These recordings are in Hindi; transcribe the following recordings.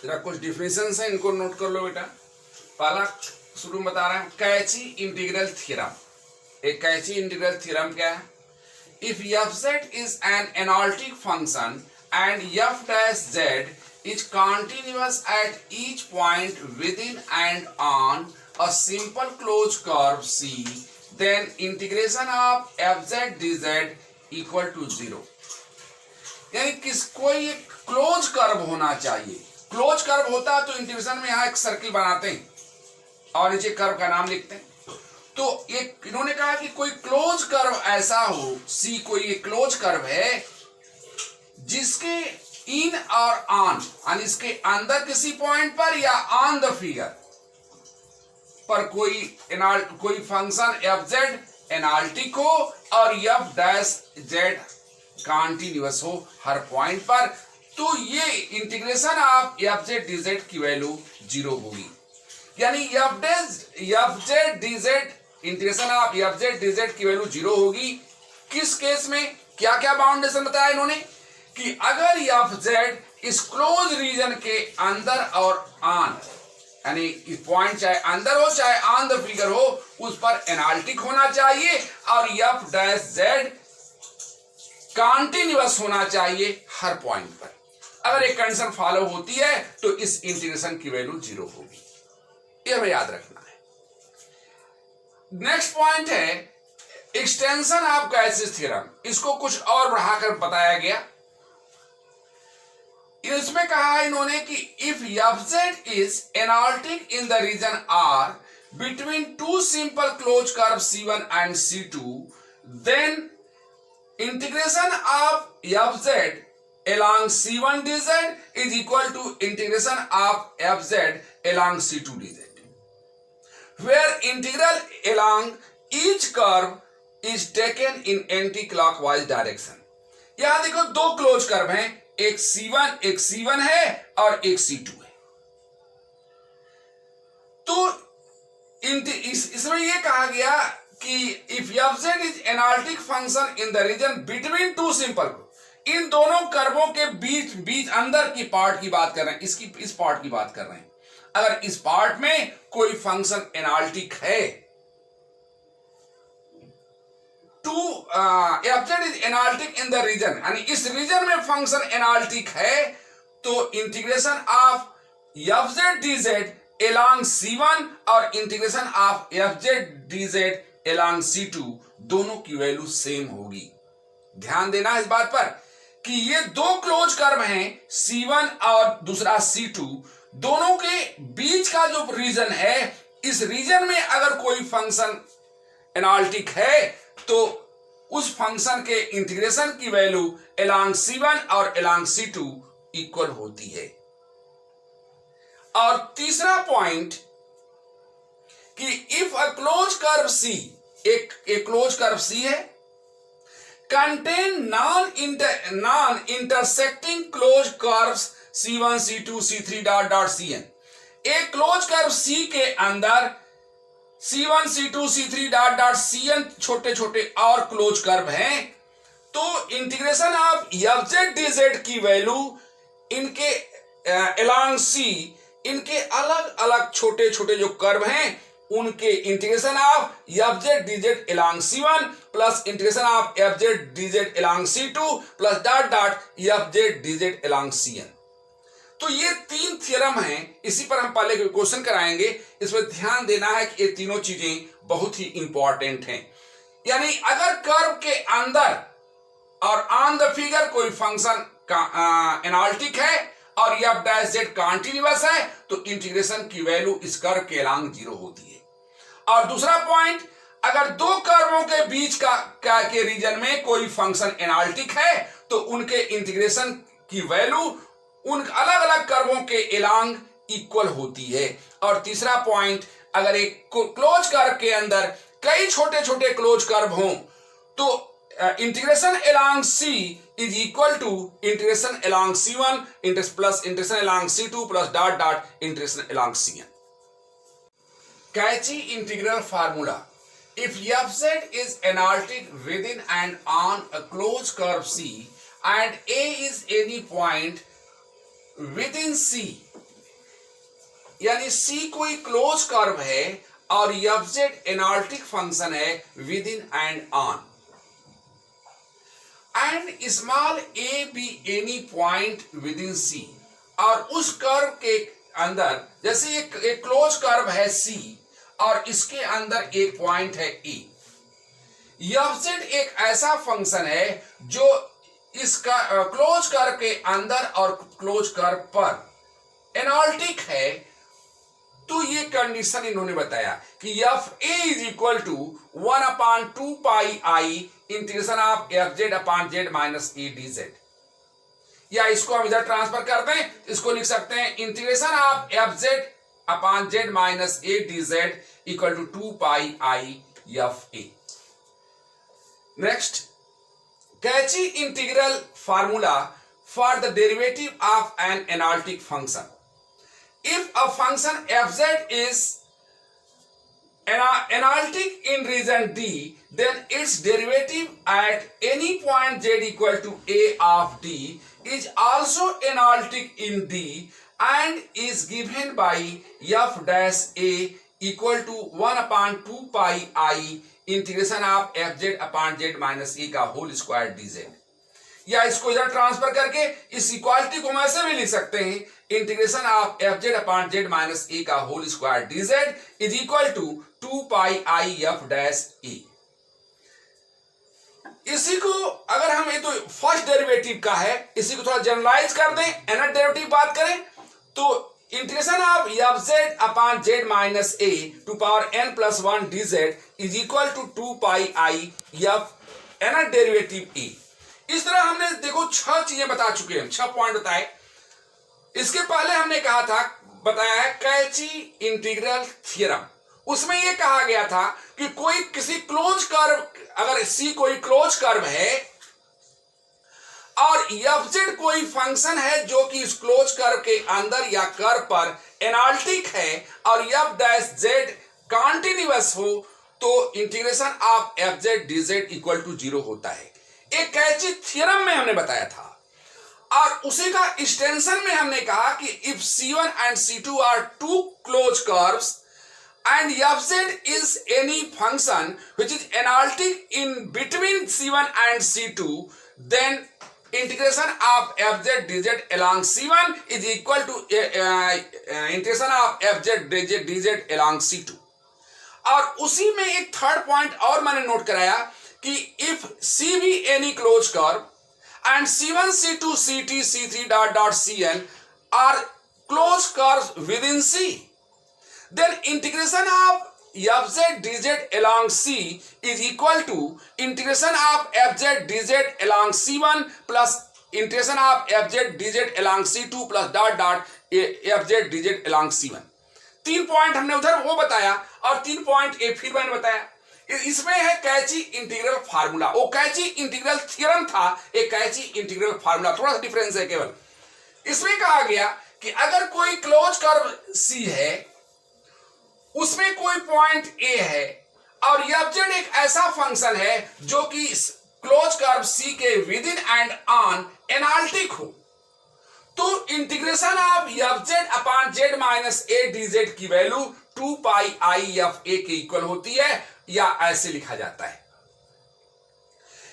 जरा कुछ डिफिनेशन है, इनको नोट कर लो बेटा। पहला शुरू में बता रहे हैं कैची इंटीग्रल थ्योरम। एक कैची इंटीग्रल थ्योरम क्या है? If F Z is an analytic function and F dash Z is continuous at each point within and on a simple closed curve C, then integration of fz dz equal to 0। यानी कोई एक क्लोज कर्व होना चाहिए। क्लोज कर्व होता है तो इंटीग्रेशन में यहां एक सर्किल बनाते हैं और नीचे कर्व का नाम लिखते हैं। तो एक इन्होंने कहा कि कोई क्लोज कर्व ऐसा हो, सी कोई एक क्लोज कर्व है जिसके इन और ऑन, यानी इसके अंदर किसी पॉइंट पर या ऑन द फिगर पर कोई फंक्शन एफ जेड एनालिटिक हो और एफ डैश जेड कॉन्टिन्यूअस हो हर पॉइंट पर, तो ये integration of F Z D Z की वैल्यू 0 होगी। यानी F Z D Z integration of F Z D Z की वैल्यू 0 होगी। किस केस में? क्या क्या बाउंडेशन बताया इन्होंने कि अगर एफ जेड इस क्लोज रीजन के अंदर और ऑन, यानी पॉइंट चाहे अंदर हो चाहे ऑन द फिगर हो, उस पर एनालिटिक होना चाहिए और एफ डैश जेड कॉन्टिन्यूअस होना चाहिए हर पॉइंट पर। अगर एक कंडीशन फॉलो होती है तो इस इंटीग्रेशन की वैल्यू 0 होगी। यह हमें याद रखना है। नेक्स्ट पॉइंट है एक्सटेंशन ऑफ कैचीज थ्योरम। इसको कुछ और बढ़ाकर बताया गया। इसमें कहा है इन्होंने कि if F Z is analytic in the region R between two simple close curve C1 and C2, then integration of F Z along C1 dz is equal to integration of fz along C2 dz, where integral along each curve is taken in anti-clockwise direction। यहां देखो दो क्लोज कर्व हैं, एक C1 है और एक C2 है। तो इसमें यह कहा गया कि if fz is analytic function in the region between two simple, इन दोनों कर्वों के बीच अंदर की पार्ट की बात कर रहे हैं, इस पार्ट की बात कर रहे हैं। अगर इस पार्ट में कोई फंक्शन एनालिटिक है, fz is analytic in the region, यानी इस रीजन में फंक्शन एनालिटिक है, तो integration of fz dz along C1 और integration of fz dz along C2 दोनों की वैल्यू सेम होगी। ध्यान देना इस बात पर कि ये दो क्लोज कर्व हैं, C1 और दूसरा C2, दोनों के बीच का जो रीजन है, इस रीजन में अगर कोई फंक्शन एनालिटिक है तो उस फंक्शन के इंटीग्रेशन की वैल्यू along C1 और along C2 इक्वल होती है। और तीसरा पॉइंट कि if a close curve C, एक क्लोज कर्व C है, contain non-intersecting closed curves C1, C2, C3 Cn। एक क्लोज कर्व C के अंदर C1, C2, C3 Cn छोटे छोटे और क्लोज कर्व हैं, तो इंटीग्रेशन ऑफ fz dz की वैल्यू इनके along C, इनके अलग अलग छोटे छोटे जो कर्व हैं उनके integration of fz dz along C1 plus integration of fz dz along C2 plus fz dz along Cn। तो ये तीन थ्योरम हैं, इसी पर हम पहले क्वेश्चन कराएंगे। इसमें ध्यान देना है कि ये तीनों चीजें बहुत ही इंपॉर्टेंट हैं। यानी अगर कर्व के अंदर और ऑन द फिगर कोई फंक्शन एनालिटिक है और एफ डैश जेड कॉन्टिन्यूअस है, तो इंटीग्रेशन की वैल्यू इस कर्व के अलॉन्ग 0 होती है। और दूसरा पॉइंट, अगर दो कर्वों के बीच के रीजन में कोई फंक्शन एनालिटिक है तो उनके इंटीग्रेशन की वैल्यू उन अलग अलग कर्वों के अलॉन्ग इक्वल होती है। और तीसरा पॉइंट, अगर एक क्लोज कर्व के अंदर कई छोटे छोटे क्लोज कर्व हों तो integration along C is equal to integration along C1 plus integration along C2 plus integration along Cn। Cauchy integral formula: if fz is analytic within and on a closed curve C and A is any point within C, यानी सी कोई क्लोज कर्व है और एफ जेड एनालिटिक फंक्शन है within and on, and small A B any point within C, और उस कर्व के अंदर जैसे एक क्लोज कर्व है सी और इसके अंदर एक पॉइंट है ए। एफ जेड एक ऐसा फंक्शन है जो इसका क्लोज कर्व के अंदर और क्लोज कर्व पर एनालिटिक है। तो ये कंडीशन इन्होंने बताया कि F A is equal to 1/2 pi I integration of F Z upon Z minus A D Z, या इसको हम इधर ट्रांसफर करते हैं, इसको लिख सकते हैं integration of F Z upon Z minus A D Z equal to 2 pi I F A. Next, Cauchy integral formula for the derivative of an analytic function. If a function fz is analytic in region D, then its derivative at any point z equal to a of D is also analytic in D and is given by f dash a equal to 1/2 pi I integration of fz upon z minus a का होल स्क्वायर dz, या इसको इधर ट्रांसफर करके इस इक्वालिटी को हम ऐसे भी लिख सकते हैं integration of F Z upon Z minus A का whole square D Z is equal to 2 pi I F dash A. इसी को अगर हम ये तो फर्स्ट डेरिवेटिव का है, इसी को थोड़ा जनरलाइज कर दें, एनथ डेरिवेटिव बात करें तो integration of F Z upon Z minus A to power N plus 1 D Z is equal to 2 pi I F nth derivative A. इस तरह हमने देखो 6 चीजें बता चुके हैं, 6 पॉइंट बताए। इसके पहले हमने कहा था, बताया है कैची इंटीग्रल थ्योरम। उसमें यह कहा गया था कि कोई किसी क्लोज कर्व, अगर सी कोई क्लोज कर्व है और एफ जेड कोई फंक्शन है जो कि इस क्लोज कर्व के अंदर या कर्व पर एनालिटिक है और एफ डैश जेड कॉन्टिन्यूअस हो, तो integration of F Z D Z equal to 0 होता है। एक कैची थ्योरम में हमने बताया था, और उसी का एक्सटेंशन में हमने कहा कि if C1 and C2 are two closed curves and fz is any function which is analytic in between C1 and C2, then integration of fz dz along C1 is equal to integration of fz dz along C2। और उसी में एक थर्ड पॉइंट और मैंने नोट कराया कि if C be any closed curve and C1, C2, Ct, C3 dot Cn are closed curves within C, then integration of fz dz along C is equal to integration of fz dz along C1 plus integration of fz dz along C2 plus dot fz dz along C1। 3 point हमने उधर वो बताया और 3 पॉइंट ये फिर मैंने बताया। इसमें है कैची इंटीग्रल फार्मूला, वो कैची इंटीग्रल थ्योरम था, एक कैची इंटीग्रल फार्मूला, थोड़ा सा डिफरेंस है केवल। इसमें कहा गया कि अगर कोई क्लोज कर्व सी है, उसमें कोई पॉइंट ए है और एफ जेड एक ऐसा फंक्शन है जो कि क्लोज कर्व सी के within and on analytic हो, तो integration of F Z upon Z minus A D Z की value 2 pi I F A के इक्वल होती है, या ऐसे लिखा जाता है।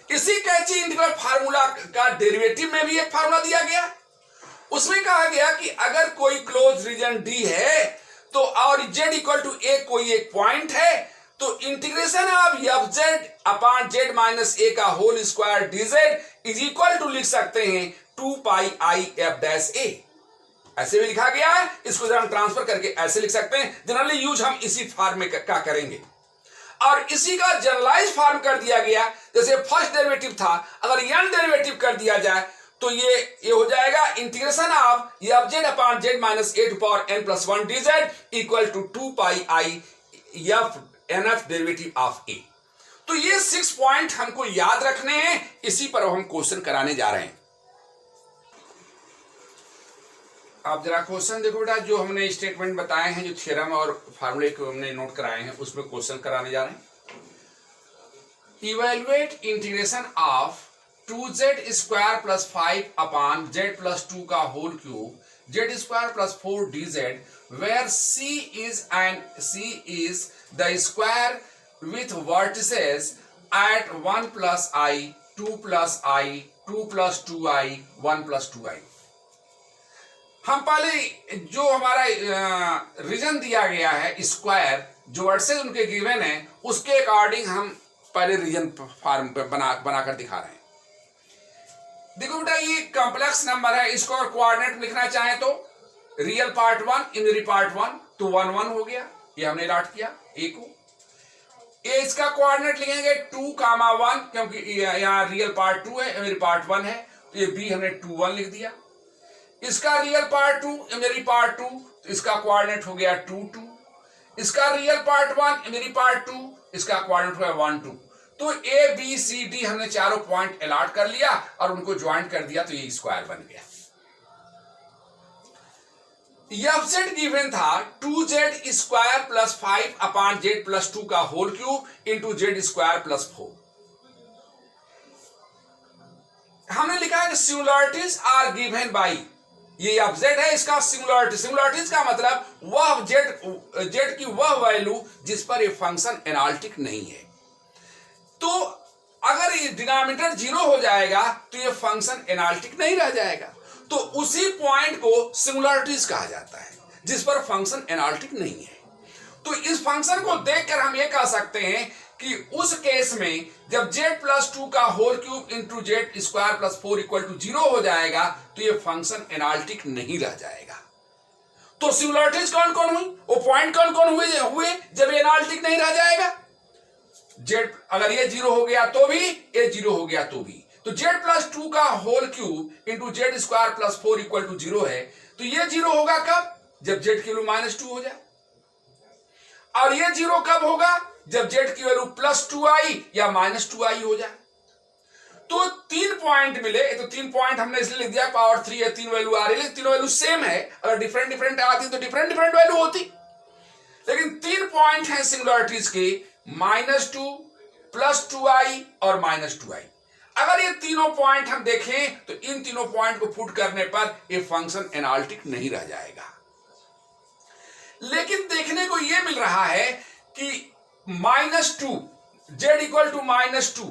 इसी कैची इंटीग्रल फार्मूला का डेरिवेटिव में भी एक फार्मूला दिया गया। उसमें कहा गया कि अगर कोई क्लोज रीजन डी है तो और जेड इक्वल टू ए कोई एक पॉइंट है, तो integration of F Z upon Z minus A का whole square D Z is equal to लिख सकते हैं 2 पाई आई एफ डैश ए। ऐसे भी लिखा गया है, इसको जरा हम ट्रांसफर करके ऐसे लिख सकते हैं। जनरली यूज हम इसी फॉर्म में का करेंगे, और इसी का जनरलाइज फॉर्म कर दिया गया। जैसे फर्स्ट डेरिवेटिव था, अगर n डेरिवेटिव कर दिया जाए तो ये हो जाएगा integration of F Z upon Z minus A to power N plus 1 D Z equal to 2 pi I F nth derivative of A. तो ये 6 पॉइंट हमको याद रखने हैं, इसी पर हम क्वेश्चन कराने जा रहे हैं। आप जरा क्वेश्चन देखो बेटा, जो हमने स्टेटमेंट बताए हैं, जो थ्योरम और फार्मूले को हमने नोट कराए हैं, उसमें क्वेश्चन कराने जा रहे हैं। Evaluate integration of 2z square plus 5 upon z plus 2 का whole cube z square plus 4dz, where C is the square with vertices at 1 plus I, 2 plus I, 2 plus 2I, 1 plus 2I. हम पहले जो हमारा रीजन दिया गया है स्क्वायर, जो वर्सेस उनके गिवन है, उसके अकॉर्डिंग हम पहले रीजन फॉर्म पे बनाकर दिखा रहे हैं. देखो बेटा, ये कॉम्प्लेक्स नंबर है, इसको अगर कोऑर्डिनेट लिखना चाहे तो रियल पार्ट 1, इमेजिनरी पार्ट 1, तो 1 1 हो गया, ये हमने लॉट किया ए को. ए इसका कोऑर्डिनेट लिखेंगे 2, 1, क्योंकि यहाँ रियल पार्ट 2 है, इमेजिनरी पार्ट 1 है, तो ये बी हमने 2 1 लिख दिया. इसका रियल पार्ट 2, इमेजिनरी पार्ट 2, तो इसका कोऑर्डिनेट हो गया 2 2. इसका रियल पार्ट 1, इमेजिनरी पार्ट 2, इसका कोऑर्डिनेट हो गया 1 2. तो ए बी सी डी हमने चारों पॉइंट अलॉट कर लिया और उनको ज्वाइंट कर दिया, तो ये स्क्वायर बन गया. एफजेड गिवन था 2z square plus 5 upon z plus 2 का whole cube into z square plus 4. हमने लिखा है सिमिलरिटीज आर गिवन बाई, ये एफजेड है, इसका सिमिलरिटीज का मतलब वह z की वह वैल्यू जिस पर ये फंक्शन एनालिटिक नहीं है. तो अगर ये डिनोमिनेटर 0 हो जाएगा तो ये फंक्शन एनालिटिक नहीं रह जाएगा. तो उसी पॉइंट को सिमिलरिटीज कहा जाता है जिस पर फंक्शन एनालिटिक नहीं है. तो इस फंक्शन को देखकर हम ये कह सकते हैं कि उस केस में जब z प्लस 2 का whole cube into z square plus 4 equal to 0 हो जाएगा तो ये फंक्शन एनालिटिक नहीं रह जाएगा. तो सिमिलरिटीज कौन कौन हुई, वो पॉइंट कौन कौन हुए जब ये एनालिटिक नहीं रह जाएगा. z अगर ये 0 हो गया तो भी, ये 0 हो गया तो भी. तो z प्लस 2 का whole cube into z square plus 4 equal to 0 है. तो ये 0 होगा कब, जब z की वैल्यू -2 हो जाए. और ये 0 कब होगा, जब z की वैल्यू +2i या -2i हो जाए. तो 3 पॉइंट मिले, तो 3 पॉइंट हमने इसलिए लिख दिया पावर 3 है, 3 वैल्यू आ रही है, तीनों वैल्यू सेम है. अगर डिफरेंट डिफरेंट आती तो डिफरेंट डिफरेंट वैल्यू होती, लेकिन 3 पॉइंट हैं सिमिलरिटीज के, -2, +2i और -2i. अगर ये तीनों पॉइंट हम देखें तो इन तीनों पॉइंट को पुट करने पर ये फंक्शन एनालिटिक नहीं रह जाएगा. लेकिन देखने को ये मिल रहा है कि -2 z equal to -2,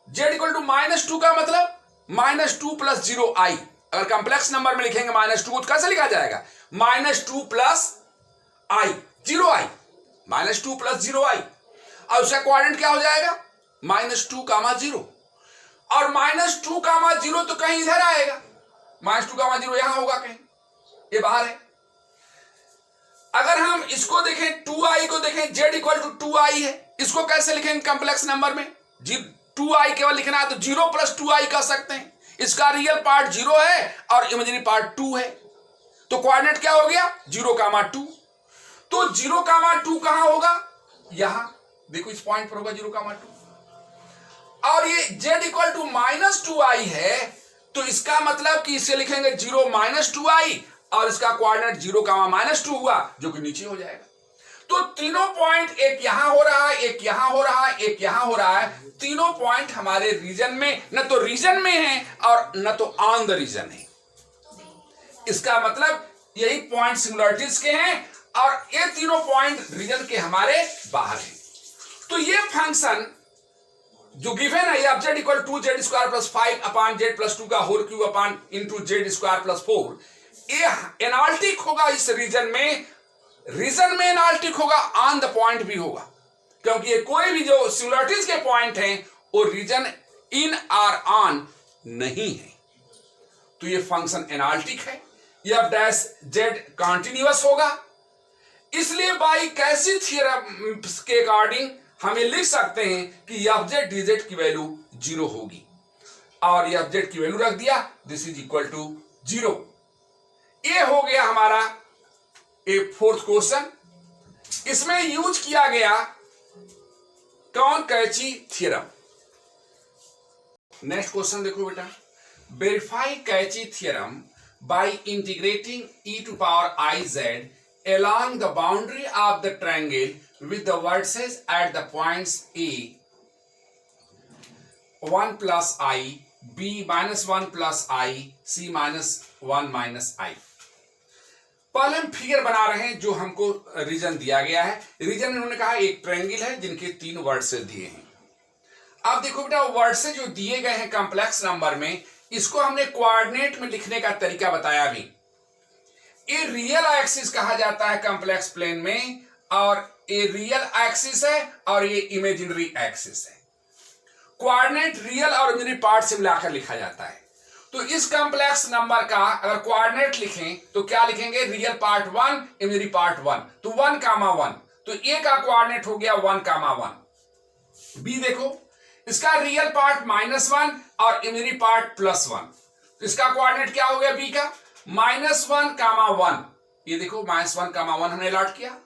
z equal to -2 का मतलब -2 प्लस 0i. अगर कॉम्प्लेक्स नंबर में लिखेंगे -2 को तो कैसे लिखा जाएगा, -2 plus i 0i, -2 plus 0i. और उसका कोऑर्डिनेट क्या हो जाएगा, -2, 0. और -2, 0 तो कहीं इधर आएगा, -2, 0 यहां होगा कहीं, ये बाहर है. अगर हम इसको देखें 2i को देखें, z इक्वल टू 2i है, इसको कैसे लिखेंगे कॉम्प्लेक्स नंबर में, 2i केवल लिखना है तो 0 प्लस 2i कर सकते हैं. इसका रियल पार्ट 0 है और इमेजिनरी पार्ट 2 है, तो कोऑर्डिनेट क्या हो गया 0, 2. तो 0, 2 कहां होगा, यहां देखो इस पॉइंट पर होगा 0, 2. और ये z इक्वल टू -2i है, तो इसका मतलब कि इसे लिखेंगे 0 -2i और इसका कोऑर्डिनेट 0, -2 हुआ, जो कि नीचे हो जाएगा. तो तीनों पॉइंट, एक यहां हो रहा है, एक यहां हो रहा है, एक यहां हो रहा है. तीनों पॉइंट हमारे रीजन में, न तो रीजन में है और न तो ऑन द रीजन है. इसका मतलब यही पॉइंट सिमिलरिटीज के हैं और ये तीनों पॉइंट रीजन के हमारे बाहर हैं. तो ये फंक्शन जो गिवन है, z equal to z square plus 5 upon z plus 2 का whole cube upon into z square plus 4, ये एनालिटिक होगा इस रीजन में. रीजन में एनालिटिक होगा, ऑन द पॉइंट भी होगा, क्योंकि ये कोई भी जो सिमिलरिटीज के पॉइंट हैं वो रीजन इन और ऑन नहीं है. तो ये फंक्शन एनालिटिक है. f डैश z कॉन्टिन्यूअस होगा. इसलिए बाई कैसी थ्योरम के अकॉर्डिंग हम ये लिख सकते हैं कि fz dz की वैल्यू 0 होगी, और fz की वैल्यू रख दिया, दिस इज इक्वल टू 0. ये हो गया हमारा एक 4th क्वेश्चन. इसमें यूज किया गया कौन, कैची थ्योरम. नेक्स्ट क्वेश्चन देखो बेटा, verify Cauchy theorem by integrating e to power i z along the boundary of the triangle with the vertices at the points A 1 plus I, B -1 plus I, C -1 minus I. पहले हम फिगर बना रहे हैं जो हमको रीजन दिया गया है। रीजन इन्होंने कहा एक ट्रायंगल है जिनके 3 वर्सेस दिए हैं। अब देखो बेटा, वर्सेस जो दिए गए हैं कॉम्प्लेक्स नंबर में, इसको हमने कोऑर्डिनेट में लिखने का तरीका बताया भी। ये रियल एक्सिस कहा जाता है कॉम्प्लेक्स प्लेन में, और ये रियल एक्सिस है और ये इमेजिनरी एक्सिस है। कोऑर्डिनेट रियल और इमेजिनरी पार्ट से मिलाकर लिखा जाता है। तो इस कॉम्प्लेक्स नंबर का अगर कोऑर्डिनेट लिखें तो क्या लिखेंगे? Real part 1, imaginary part 1। तो 1, 1, तो ए का कोऑर्डिनेट हो गया 1, 1। बी देखो, इसका रियल पार्ट -1 और इमेजिनरी पार्ट +1, तो इसका कोऑर्डिनेट क्या हो गया बी का? -1, 1। ये देखो -1, 1 हमने अलॉट किया।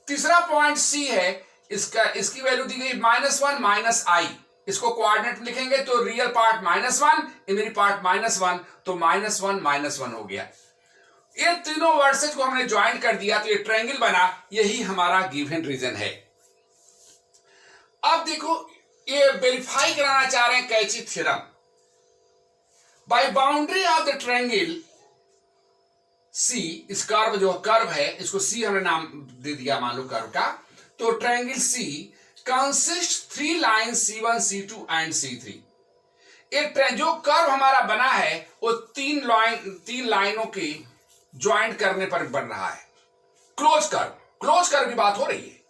तीसरा पॉइंट सी है, इसकी वैल्यू दी गई -1 -i। इसको कोऑर्डिनेट लिखेंगे तो रियल पार्ट -1, इमेजिनरी पार्ट -1, तो -1 -1 हो गया। ये तीनों वर्सेस को हमने ज्वाइन कर दिया तो ये ट्रायंगल बना। यही हमारा गिवन रीजन है। अब देखो, ये वेरीफाई कराना चाह रहे हैं Cauchy theorem. By boundary of the triangle C, इस कर्व जो कर्व है इसको सी हमने नाम दे दिया मान लो कर्व का। तो triangle C consist 3 line C1, C2 and C3। एक जो कर्व हमारा बना है वो 3 लाइनों की ज्वाइंट करने पर बन रहा है। क्लोज कर्व की बात हो रही है।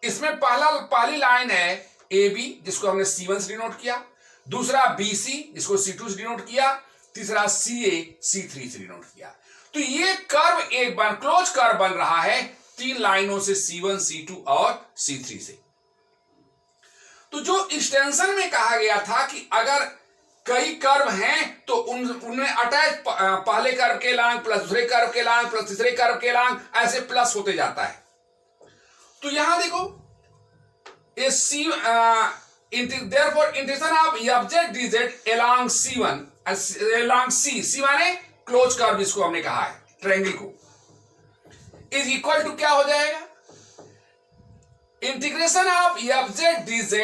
इसमें पहली लाइन है AB जिसको हमने C1 से डिनोट किया, दूसरा BC जिसको C2 से डिनोट किया, तीसरा CA C3 से डिनोट किया। तो ये कर्व एक क्लोज कर्व बन रहा है 3 लाइनों से C1, C2 और C3 से। तो जो एक्सटेंशन में कहा गया था कि अगर कई कर्व हैं तो उनमें अटैच पहले कर्व के लॉन्ग प्लस दूसरे कर्व के लॉन्ग प्लस तीसरे कर्व के लॉन्ग ऐसे प्लस होते जाता है। तो यहां देखो, ये therefore integration of FZ DZ along C1 along C माने क्लोज कर्व जिसको हमने कहा है ट्रायंगल को, इज इक्वल टू क्या हो जाएगा? Integration of FZ DZ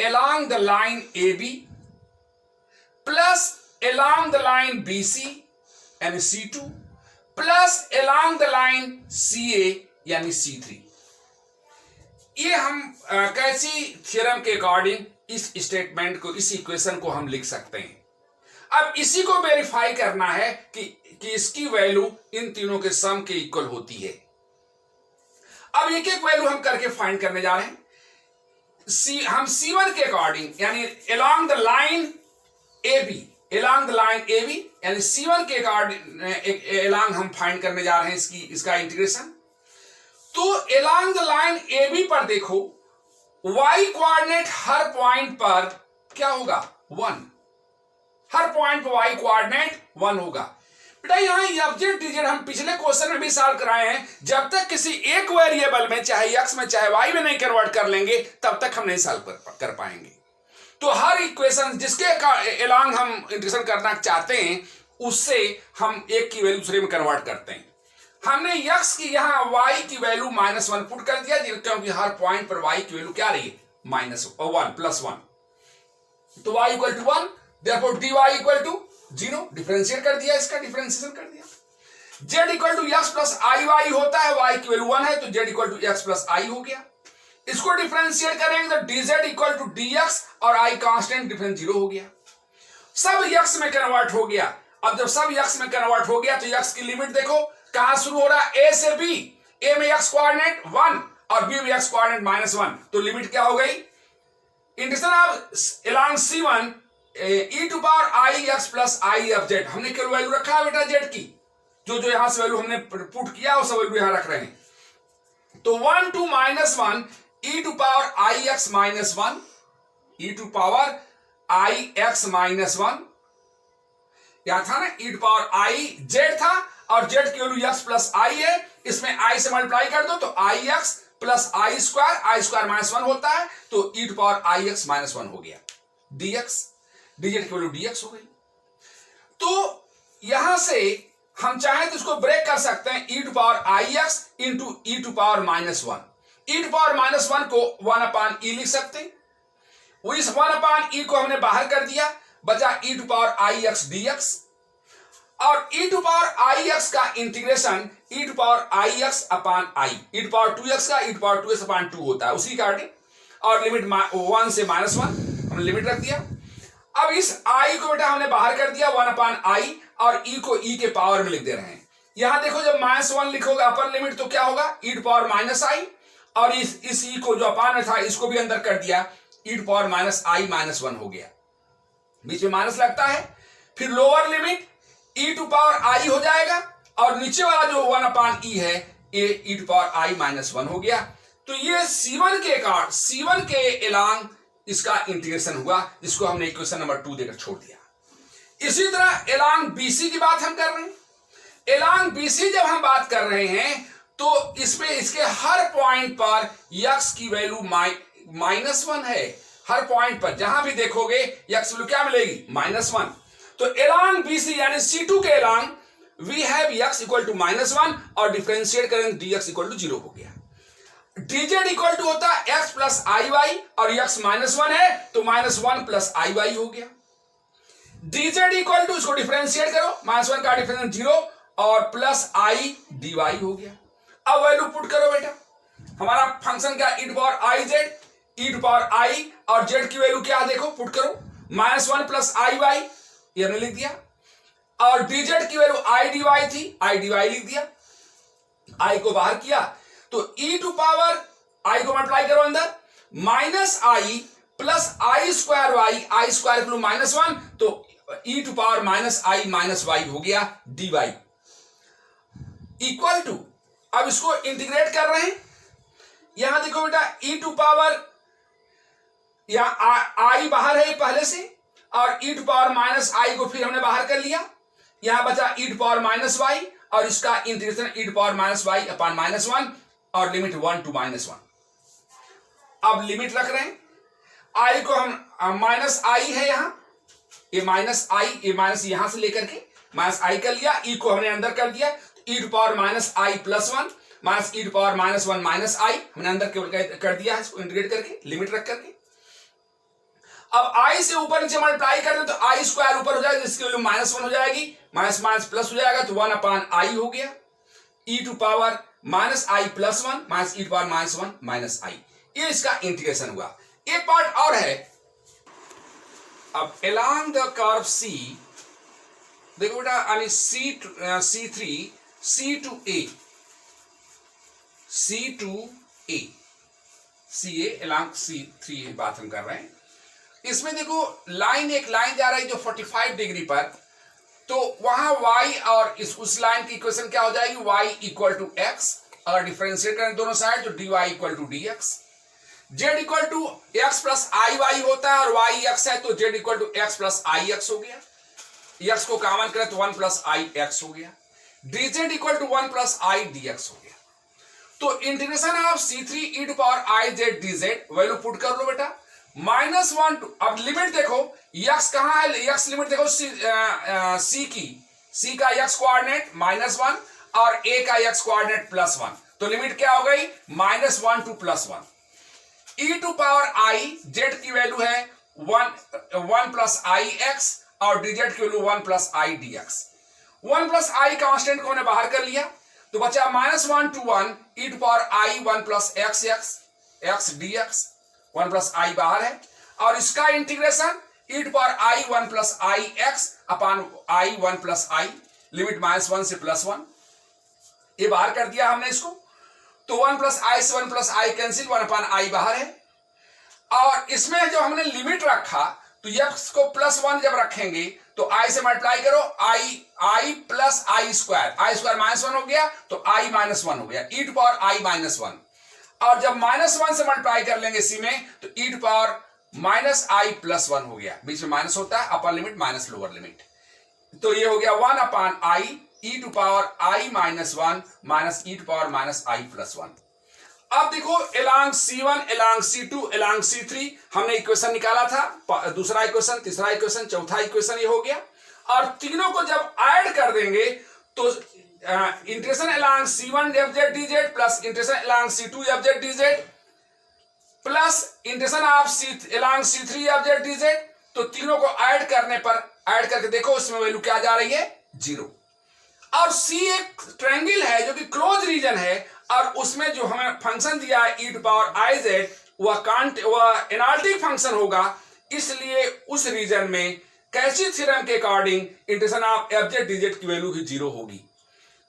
along the line AB plus along the line BC यानी C2 plus along the line CA यानी C3। ये हम कैची थ्योरम के अकॉर्डिंग इस स्टेटमेंट को, इस इक्वेशन को हम लिख सकते हैं। अब इसी को वेरीफाई करना है कि इसकी वैल्यू इन तीनों के सम के इक्वल होती है। अब एक एक वैल्यू हम करके फाइंड करने जा रहे हैं। हम C1 के अकॉर्डिंग यानी along the line AB यानी C1 के अकॉर्डिंग along हम फाइंड करने जा रहे हैं इसका इंटीग्रेशन। तो along the line AB पर देखो, y कोऑर्डिनेट हर पॉइंट पर क्या होगा? 1। हर पॉइंट पर y कोऑर्डिनेट 1 होगा। बेटा यहां FZ DZ हम पिछले क्वेश्चन में भी सॉल्व कराए हैं। जब तक किसी एक वेरिएबल में चाहे x में चाहे y में नहीं कन्वर्ट कर लेंगे तब तक हम नहीं सॉल्व कर पाएंगे। तो हर इक्वेशन जिसके अलोंग हम इंटीग्रेशन करना चाहते हैं उससे हम एक की वैल्यू दूसरे में कन्वर्ट करते हैं। हमने x की यहां y की वैल्यू -1 पुट कर दिया क्योंकि हर पॉइंट पर y की वैल्यू क्या रही है? -1 +1। तो y equal to 1, therefore dy equal to 0। Differentiate कर दिया, इसका डिफरेंशिएशन कर दिया। z equal to x plus iy होता है, y की वैल्यू 1 है तो z equal to x plus i हो गया। इसको डिफरेंशिएट करेंगे तो dz इक्वल टू dx और i कांस्टेंट डिफरेंस 0 हो गया। सब x में कन्वर्ट हो गया। अब जब सब x में कन्वर्ट हो गया तो x की लिमिट देखो कहां शुरू हो रहा है? a से b। a में x कोऑर्डिनेट 1 और b में x कोऑर्डिनेट -1, तो लिमिट क्या हो गई? Integration of along C1 e to power i x plus i f z। हमने केवल वैल्यू रखा है बेटा z की, जो यहां से वैल्यू हमने पुट किया वो सब वैल्यू यहां रख रहे हैं। तो 1 to -1 e to power i x -1 e to power i x -1 क्या था ना? e to power i z था और z की वैल्यू x प्लस i है। इसमें i से मल्टीप्लाई कर दो तो i x plus i square -1 होता है तो e to power i x -1 हो गया। dx dz की वैल्यू dx हो गई। तो यहां से हम चाहें तो इसको ब्रेक कर सकते हैं e to power i x into e to power -1। e to power -1 को 1/e लिख सकते हैं। वो इस 1/e को हमने बाहर कर दिया, बचा e to power i x dx। और e to power I X का integration e to power I X upon I, e to power 2x का e टू पावर 2x अपान 2 होता है उसी का आगे, और लिमिट 1 से -1 हमने लिमिट रख दिया। अब इस i को बेटा हमने बाहर कर दिया 1 अपान आई, और e को e के पावर में लिख दे रहे हैं। यहां देखो जब -1 लिखोगे अपर लिमिट तो क्या होगा e टू पावर -i, और इस e को जो अपान में था इसको भी अंदर कर दिया, e टू पावर -i -1 हो गया, बीच में माइनस लगता है। फिर lower limit e to power i हो जाएगा, और नीचे वाला जो 1 अपान e है ये e टू पावर i -1 हो गया। तो ये C1 के एलांग इसका इंटीग्रेशन हुआ, जिसको हमने इक्वेशन नंबर 2 देकर छोड़ दिया। इसी तरह एलांग BC की बात हम कर रहे हैं। एलांग BC जब हम बात कर रहे हैं तो इसमें इसके हर पॉइंट पर x की वैल्यू -1 है। हर पॉइंट पर जहां भी देखोगे x वैल्यू क्या मिलेगी -1। तो एलांग BC यानी C2 के along we have x equal to -1, और डिफरेंशिएट करेंगे dx इक्वल टू 0 हो गया। dz इक्वल टू होता है x प्लस आई वाई, और x -1 है तो -1 प्लस आई वाई हो गया। dz इक्वल टू इसको डिफरेंशिएट करो, -1 का डिफरेंस 0 और प्लस आई dy हो गया। अब वैल्यू पुट करो बेटा, हमारा फंक्शन क्या e to power I Z, e to power i, और z की वैल्यू क्या है देखो पुट करो, -1 प्लस आई वाई ये हमने लिख दिया, और dz की वैल्यू i dy थी, i dy लिख दिया, i को बाहर किया तो e टू पावर i को मल्टीप्लाई करो अंदर, -i plus I square Y, I square की वैल्यू -1 तो e to power -i -y हो गया dy इक्वल टू, अब इसको इंटीग्रेट कर रहे हैं। यहां देखो बेटा e टू पावर, यहां i बाहर है पहले से, और e टू पावर -i को फिर हमने बाहर कर लिया, यहां बचा e टू पावर -y, और इसका integration e to power -y upon -1, और लिमिट 1 टू -1। अब लिमिट रख रहे हैं, i को हम -i है यहां, ये -i, ये माइनस यहां से लेकर के -i कर लिया, e को हमने अंदर कर दिया, e to power -i plus 1 minus e to power -1 -i हमने अंदर कर दिया है, इसको इंटीग्रेट करके लिमिट रख करके। अब i से ऊपर नीचे मल्टीप्लाई कर दे तो i स्क्वायर ऊपर हो जाएगा, जिसकी वैल्यू -1 हो जाएगी, माइनस प्लस हो जाएगा तो 1 अपान i हो गया, e to power -i plus 1 minus e to power -1 -i, ये इसका इंटीग्रेशन हुआ। एक पार्ट और है, अब along the curve C देखो बेटा, यानी C3 C to A, CA along C3 बात हम कर रहे हैं। इसमें देखो एक लाइन जा रही है जो 45 डिग्री पर, तो वहां y और उस लाइन की इक्वेशन क्या हो जाएगी, y इक्वल टू x, अगर डिफरेंशिएट करें दोनों साइड तो dy equal to dx, z equal to x plus I Y होता है, और y x है तो z equal to x plus I X हो गया, x को कॉमन करें तो 1 प्लस आई एक्स हो गया, dz equal to 1 plus I dx हो गया। तो integration of C3 e to power i z dz value put कर लो बेटा, -1 टू, अब लिमिट देखो x कहां है, x लिमिट देखो C का x कोऑर्डिनेट -1 और a का x कोऑर्डिनेट +1, तो लिमिट क्या हो गई -1 to +1, e to power i z की वैल्यू है 1 प्लस आई एक्स, और dz की value 1 plus I dx, 1 plus I constant को हमने बाहर कर लिया तो बचा -1 to 1 e to power i 1 plus x dx, 1 plus I बाहर है, और इसका integration e to power i 1 plus I X upon i 1 plus I, limit -1 से +1, ये बाहर कर दिया हमने इसको, तो 1 प्लस आई से 1 प्लस आई कैंसिल, 1 अपान आई बाहर है, और इसमें जो हमने लिमिट रखा तो x को +1 जब रखेंगे तो i से मल्टीप्लाई करो, i प्लस आई स्क्वायर -1 हो गया तो i -1 हो गया, e टू पावर i -1, और जब -1 से मल्टीप्लाई कर लेंगे इसी में तो e टू पावर -i +1 हो गया, बीच में माइनस होता है, upper limit minus lower limit, तो ये हो गया 1 upon i e to power i -1 minus e to power -i +1। अब देखो along C1 along C2 along C3 हमने इक्वेशन निकाला था, दूसरा इक्वेशन, तीसरा इक्वेशन, चौथा इक्वेशन ये हो गया, और तीनों को जब ऐड कर देंगे तो integration along C1 fz dz plus integration along C2 fz dz plus integration of along C3 fz dz, तो तीनों को ऐड करने पर, ऐड करके देखो उसमें वैल्यू क्या जा रही है जीरो। और सी एक ट्रायंगल है जो कि क्लोज रीजन है, और उसमें जो हमें फंक्शन दिया है e to power I Z, वह एनालिटिक फंक्शन होगा, इसलिए उस रीजन में कैची थ्योरम के according integration of F Z D Z की वैल्यू भी जीरो होगी।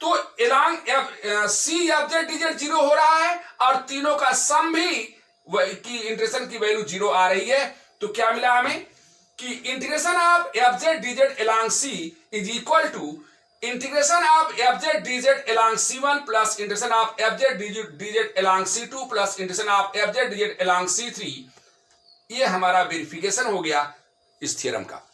तो along C F Z D Z zero हो रहा है, और तीनों का सम भी की इंटीग्रेशन की वैल्यू जीरो आ रही है। तो क्या मिला हमें कि integration of F Z D Z along C is equal to integration of F Z D Z along C one plus integration of F Z D Z along C two plus integration of F Z D Z along C three. ये हमारा वेरिफिकेशन हो गया इस थ्योरम का।